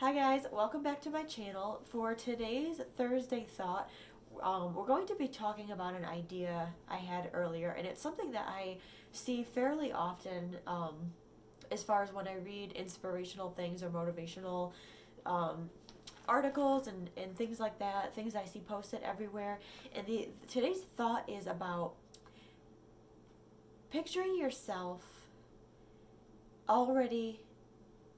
Hi guys, welcome back to my channel. For today's Thursday thought, we're going to be talking about an idea I had earlier, and it's something that I see fairly often as far as when I read inspirational things or motivational um, articles and things like that, things I see posted everywhere. And today's thought is about picturing yourself already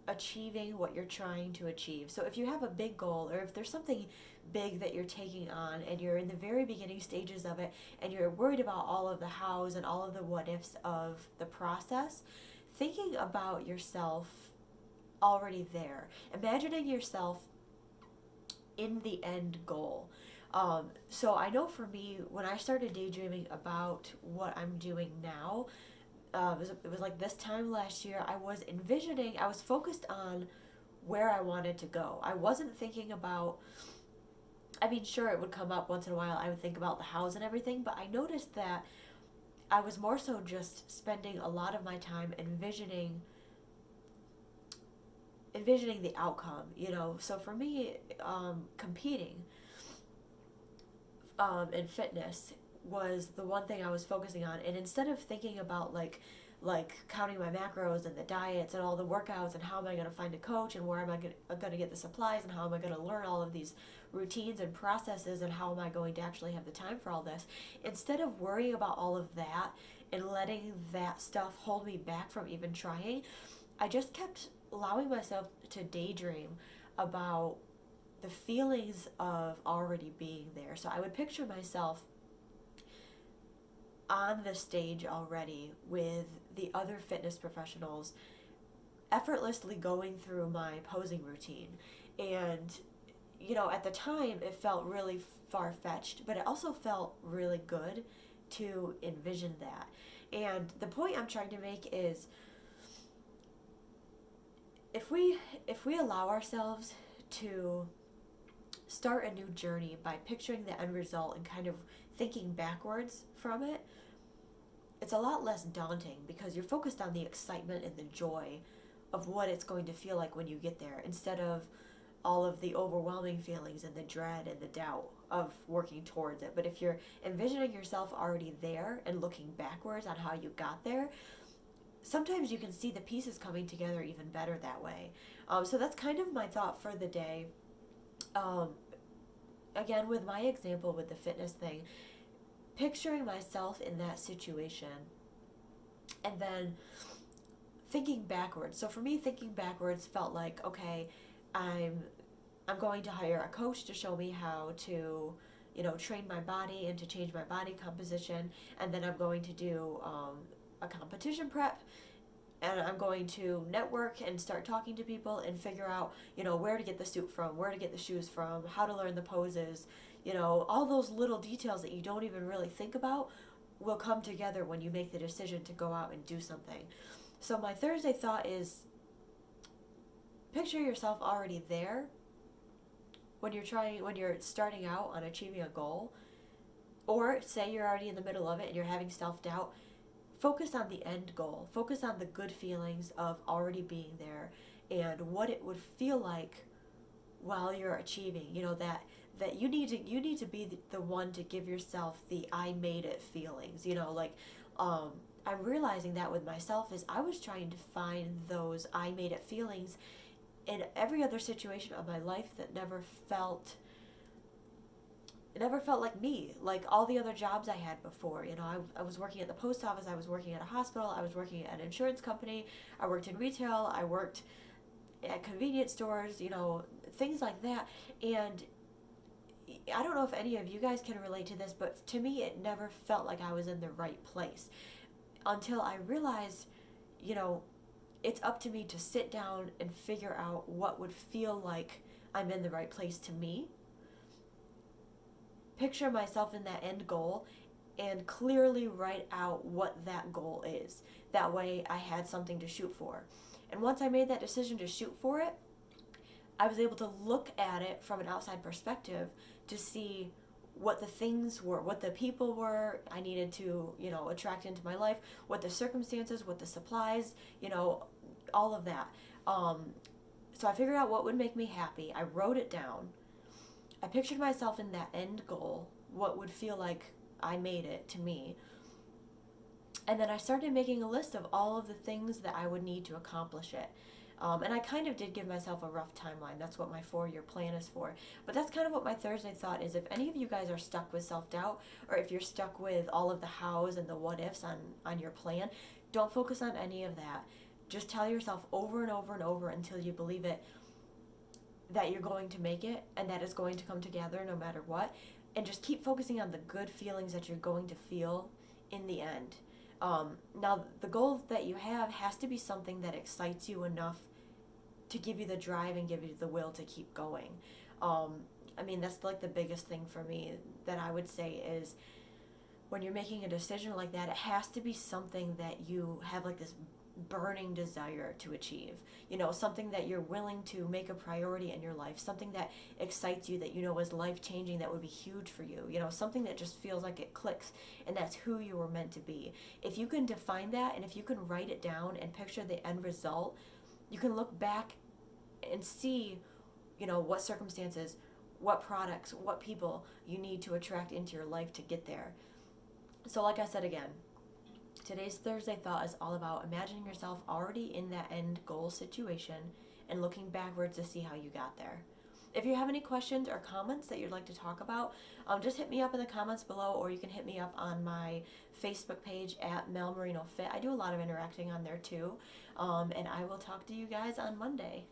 achieving what you're trying to achieve. So if you have a big goal or if there's something big that you're taking on and you're in the very beginning stages of it and you're worried about all of the hows and all of the what ifs of the process, thinking about yourself already there, imagining yourself in the end goal. So I know for me, when I started daydreaming about what I'm doing now, it was like this time last year, I was focused on where I wanted to go. I wasn't thinking about, I mean, sure, it would come up once in a while. I would think about the house and everything, but I noticed that I was more so just spending a lot of my time envisioning the outcome. So for me, competing in fitness was the one thing I was focusing on. And instead of thinking about like counting my macros and the diets and all the workouts and how am I going to find a coach and where am I going to get the supplies and how am I going to learn all of these routines and processes and how am I going to actually have the time for all this, instead of worrying about all of that and letting that stuff hold me back from even trying, I just kept allowing myself to daydream about the feelings of already being there. So I would picture myself on the stage already with the other fitness professionals, effortlessly going through my posing routine. And, at the time it felt really far fetched, but it also felt really good to envision that. And the point I'm trying to make is if we allow ourselves to start a new journey by picturing the end result and kind of thinking backwards from it, it's a lot less daunting because you're focused on the excitement and the joy of what it's going to feel like when you get there, instead of all of the overwhelming feelings and the dread and the doubt of working towards it. But if you're envisioning yourself already there and looking backwards on how you got there, sometimes you can see the pieces coming together even better that way. So that's kind of my thought for the day. Um, Again, with my example with the fitness thing, picturing myself in that situation and then thinking backwards. So for me, thinking backwards felt like, okay, I'm going to hire a coach to show me how to, train my body and to change my body composition, and then I'm going to do a competition prep, and I'm going to network and start talking to people and figure out, where to get the suit from, where to get the shoes from, how to learn the poses, all those little details that you don't even really think about will come together when you make the decision to go out and do something. So my Thursday thought is picture yourself already there when you're starting out on achieving a goal, or say you're already in the middle of it and you're having self-doubt. Focus on the end goal. Focus on the good feelings of already being there and what it would feel like while you're achieving. That you need to be the one to give yourself the I made it feelings. I'm realizing that with myself is I was trying to find those I made it feelings in every other situation of my life that never felt like me, like all the other jobs I had before. I was working at the post office, I was working at a hospital, I was working at an insurance company, I worked in retail, I worked at convenience stores, things like that. And I don't know if any of you guys can relate to this, but to me it never felt like I was in the right place until I realized, it's up to me to sit down and figure out what would feel like I'm in the right place to me, picture myself in that end goal, and clearly write out what that goal is. That way I had something to shoot for. And once I made that decision to shoot for it, I was able to look at it from an outside perspective to see what the things were, what the people were I needed to, attract into my life, what the circumstances, what the supplies, all of that. So I figured out what would make me happy. I wrote it down. I pictured myself in that end goal, what would feel like I made it to me. And then I started making a list of all of the things that I would need to accomplish it. And I kind of did give myself a rough timeline. That's what my 4-year plan is for. But that's kind of what my Thursday thought is. If any of you guys are stuck with self-doubt, or if you're stuck with all of the hows and the what ifs on your plan, don't focus on any of that. Just tell yourself over and over and over until you believe it, that you're going to make it and that it's going to come together no matter what. And just keep focusing on the good feelings that you're going to feel in the end. Now, the goal that you have has to be something that excites you enough to give you the drive and give you the will to keep going. I mean, that's like the biggest thing for me that I would say is when you're making a decision like that, it has to be something that you have like this burning desire to achieve. You know, something that you're willing to make a priority in your life, something that excites you, that you know is life changing, that would be huge for you. You know, something that just feels like it clicks and that's who you were meant to be. If you can define that and if you can write it down and picture the end result, you can look back and see, you know, what circumstances, what products, what people you need to attract into your life to get there. So like I said again, today's Thursday thought is all about imagining yourself already in that end goal situation and looking backwards to see how you got there. If you have any questions or comments that you'd like to talk about, just hit me up in the comments below, or you can hit me up on my Facebook page at Mel Marino Fit. I do a lot of interacting on there too, and I will talk to you guys on Monday.